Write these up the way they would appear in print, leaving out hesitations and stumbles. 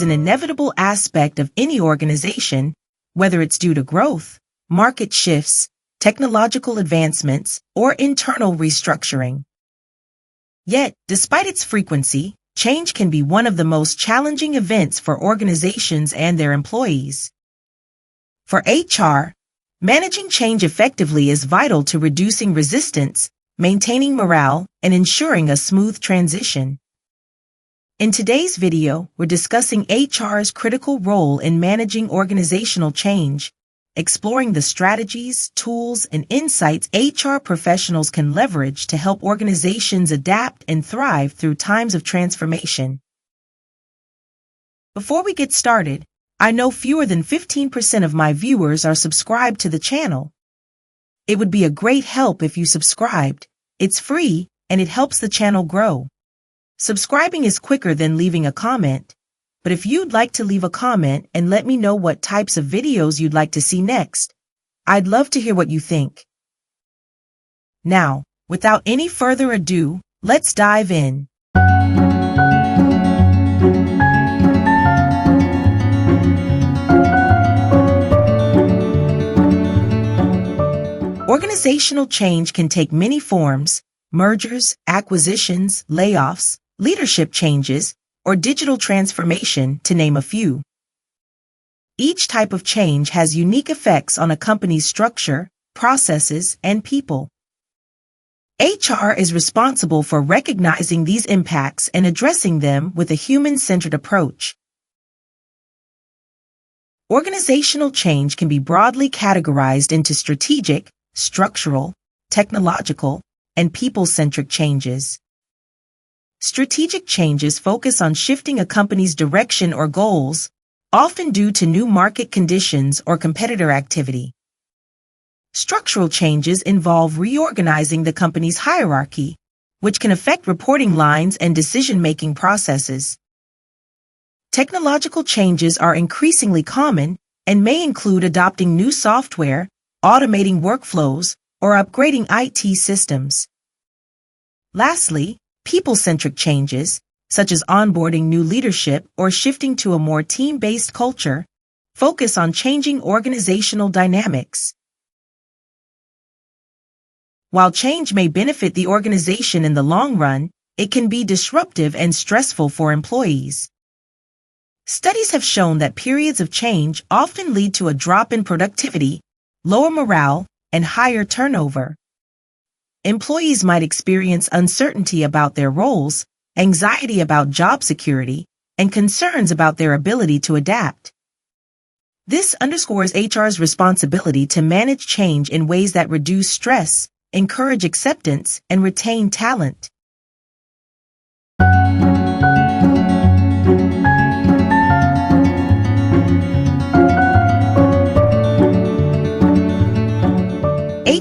is an inevitable aspect of any organization, whether it's due to growth, market shifts, technological advancements, or internal restructuring. Yet, despite its frequency, change can be one of the most challenging events for organizations and their employees. For HR, managing change effectively is vital to reducing resistance, maintaining morale, and ensuring a smooth transition. In today's video, we're discussing HR's critical role in managing organizational change, exploring the strategies, tools, and insights HR professionals can leverage to help organizations adapt and thrive through times of transformation. Before we get started, I know fewer than 15% of my viewers are subscribed to the channel. It would be a great help if you subscribed. It's free, and it helps the channel grow. Subscribing is quicker than leaving a comment, but if you'd like to leave a comment and let me know what types of videos you'd like to see next, I'd love to hear what you think. Now, without any further ado, let's dive in. Organizational change can take many forms: mergers, acquisitions, layoffs, leadership changes, or digital transformation, to name a few. Each type of change has unique effects on a company's structure, processes, and people. HR is responsible for recognizing these impacts and addressing them with a human-centered approach. Organizational change can be broadly categorized into strategic, structural, technological, and people-centric changes. Strategic changes focus on shifting a company's direction or goals, often due to new market conditions or competitor activity. Structural changes involve reorganizing the company's hierarchy, which can affect reporting lines and decision-making processes. Technological changes are increasingly common and may include adopting new software, automating workflows, or upgrading IT systems. Lastly, people-centric changes, such as onboarding new leadership or shifting to a more team-based culture, focus on changing organizational dynamics. While change may benefit the organization in the long run, it can be disruptive and stressful for employees. Studies have shown that periods of change often lead to a drop in productivity, lower morale, and higher turnover. Employees might experience uncertainty about their roles, anxiety about job security, and concerns about their ability to adapt. This underscores HR's responsibility to manage change in ways that reduce stress, encourage acceptance, and retain talent.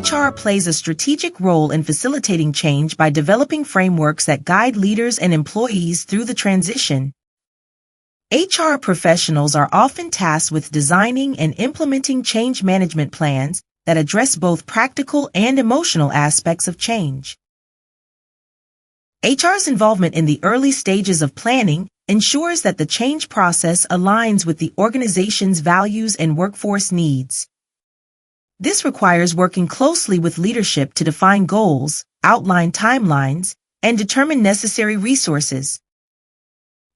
HR plays a strategic role in facilitating change by developing frameworks that guide leaders and employees through the transition. HR professionals are often tasked with designing and implementing change management plans that address both practical and emotional aspects of change. HR's involvement in the early stages of planning ensures that the change process aligns with the organization's values and workforce needs. This requires working closely with leadership to define goals, outline timelines, and determine necessary resources.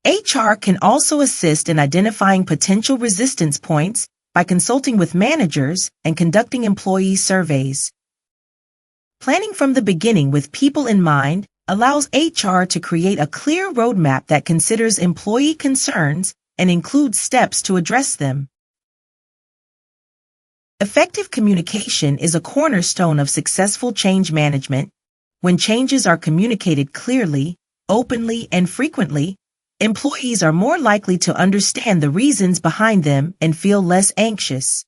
HR can also assist in identifying potential resistance points by consulting with managers and conducting employee surveys. Planning from the beginning with people in mind allows HR to create a clear roadmap that considers employee concerns and includes steps to address them. Effective communication is a cornerstone of successful change management. When changes are communicated clearly, openly, and frequently, employees are more likely to understand the reasons behind them and feel less anxious.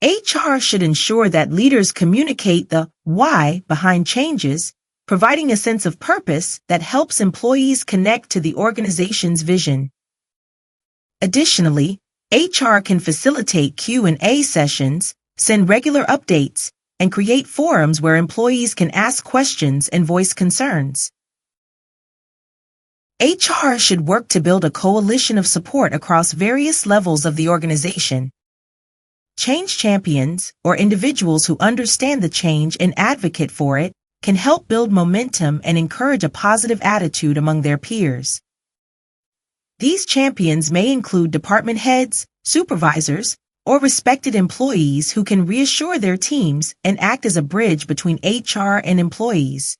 HR should ensure that leaders communicate the why behind changes, providing a sense of purpose that helps employees connect to the organization's vision. Additionally, HR can facilitate Q&A sessions, send regular updates, and create forums where employees can ask questions and voice concerns. HR should work to build a coalition of support across various levels of the organization. Change champions, or individuals who understand the change and advocate for it, can help build momentum and encourage a positive attitude among their peers. These champions may include department heads, supervisors, or respected employees who can reassure their teams and act as a bridge between HR and employees.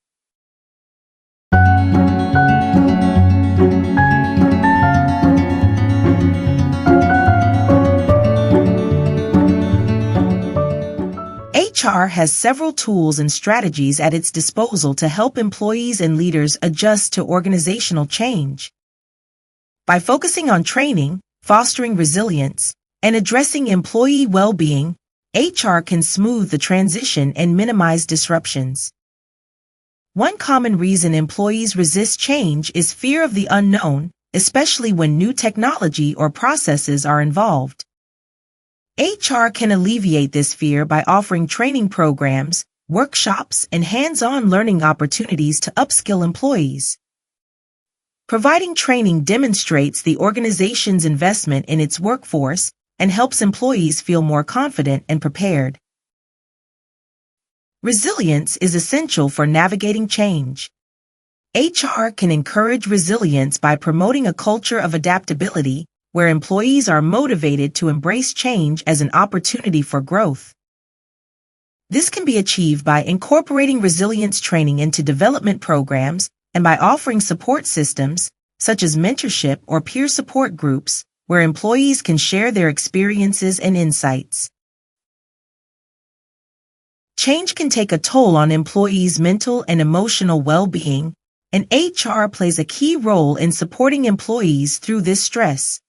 HR has several tools and strategies at its disposal to help employees and leaders adjust to organizational change. By focusing on training, fostering resilience, and addressing employee well-being, HR can smooth the transition and minimize disruptions. One common reason employees resist change is fear of the unknown, especially when new technology or processes are involved. HR can alleviate this fear by offering training programs, workshops, and hands-on learning opportunities to upskill employees. Providing training demonstrates the organization's investment in its workforce and helps employees feel more confident and prepared. Resilience is essential for navigating change. HR can encourage resilience by promoting a culture of adaptability where employees are motivated to embrace change as an opportunity for growth. This can be achieved by incorporating resilience training into development programs and by offering support systems, such as mentorship or peer support groups, where employees can share their experiences and insights. Change can take a toll on employees' mental and emotional well-being, and HR plays a key role in supporting employees through this stress.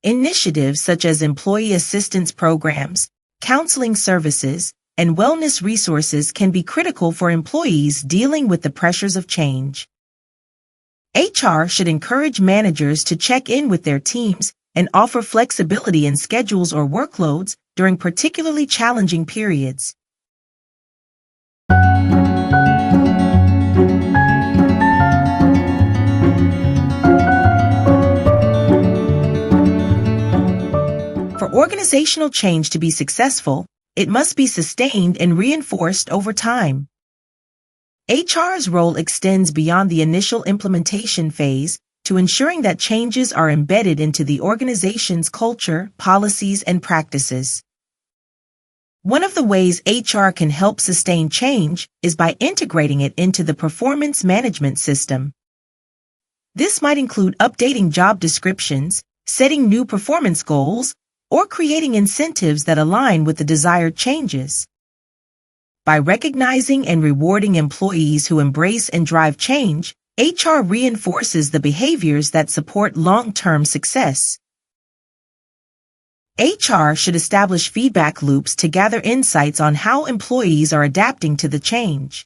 Initiatives such as employee assistance programs, counseling services, and wellness resources can be critical for employees dealing with the pressures of change. HR should encourage managers to check in with their teams and offer flexibility in schedules or workloads during particularly challenging periods. For organizational change to be successful, it must be sustained and reinforced over time. HR's role extends beyond the initial implementation phase to ensuring that changes are embedded into the organization's culture, policies, and practices. One of the ways HR can help sustain change is by integrating it into the performance management system. This might include updating job descriptions, setting new performance goals, or creating incentives that align with the desired changes. By recognizing and rewarding employees who embrace and drive change, HR reinforces the behaviors that support long-term success. HR should establish feedback loops to gather insights on how employees are adapting to the change.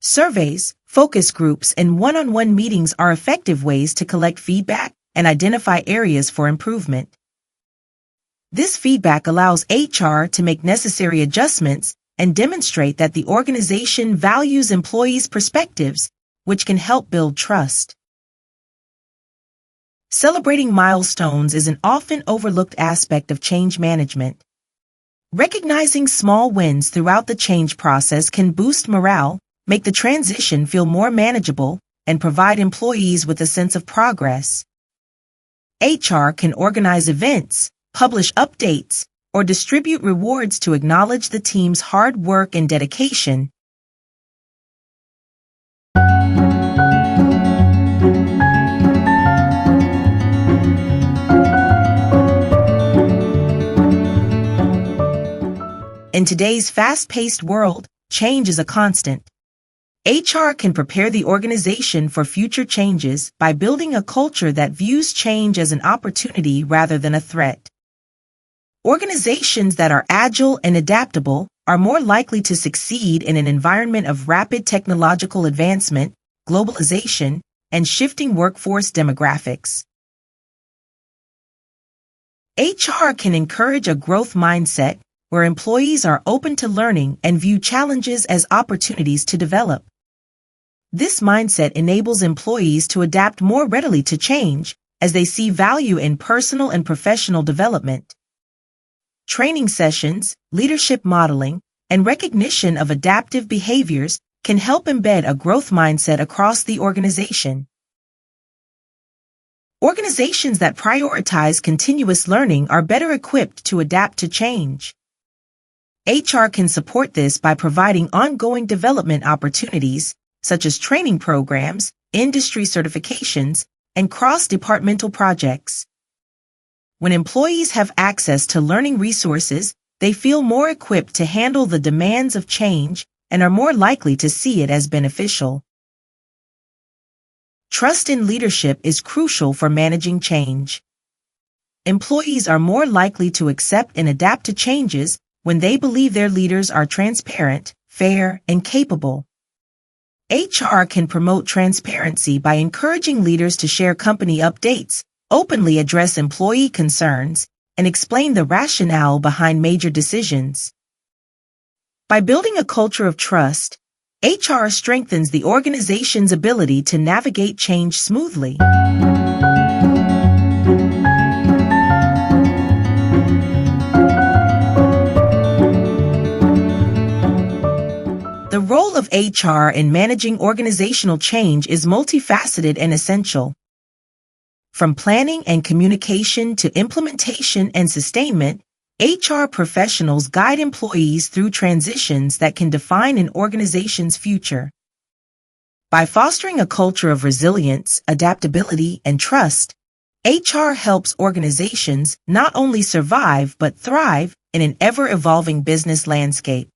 Surveys, focus groups, and one-on-one meetings are effective ways to collect feedback and identify areas for improvement. This feedback allows HR to make necessary adjustments and demonstrate that the organization values employees' perspectives, which can help build trust. Celebrating milestones is an often overlooked aspect of change management. Recognizing small wins throughout the change process can boost morale, make the transition feel more manageable, and provide employees with a sense of progress. HR can organize events, publish updates, or distribute rewards to acknowledge the team's hard work and dedication. In today's fast-paced world, change is a constant. HR can prepare the organization for future changes by building a culture that views change as an opportunity rather than a threat. Organizations that are agile and adaptable are more likely to succeed in an environment of rapid technological advancement, globalization, and shifting workforce demographics. HR can encourage a growth mindset where employees are open to learning and view challenges as opportunities to develop. This mindset enables employees to adapt more readily to change as they see value in personal and professional development. Training sessions, leadership modeling, and recognition of adaptive behaviors can help embed a growth mindset across the organization. Organizations that prioritize continuous learning are better equipped to adapt to change. HR can support this by providing ongoing development opportunities, such as training programs, industry certifications, and cross-departmental projects. When employees have access to learning resources, they feel more equipped to handle the demands of change and are more likely to see it as beneficial. Trust in leadership is crucial for managing change. Employees are more likely to accept and adapt to changes when they believe their leaders are transparent, fair, and capable. HR can promote transparency by encouraging leaders to share company updates, openly address employee concerns, and explain the rationale behind major decisions. By building a culture of trust, HR strengthens the organization's ability to navigate change smoothly. The role of HR in managing organizational change is multifaceted and essential. From planning and communication to implementation and sustainment, HR professionals guide employees through transitions that can define an organization's future. By fostering a culture of resilience, adaptability, and trust, HR helps organizations not only survive but thrive in an ever-evolving business landscape.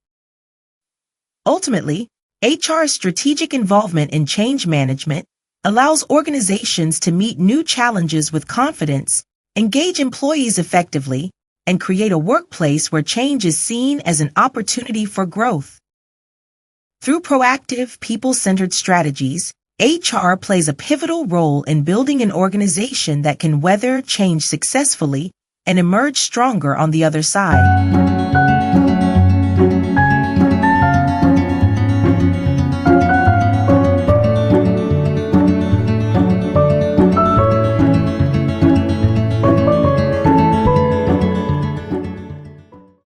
Ultimately, HR's strategic involvement in change management allows organizations to meet new challenges with confidence, engage employees effectively, and create a workplace where change is seen as an opportunity for growth. Through proactive, people-centered strategies, HR plays a pivotal role in building an organization that can weather change successfully and emerge stronger on the other side.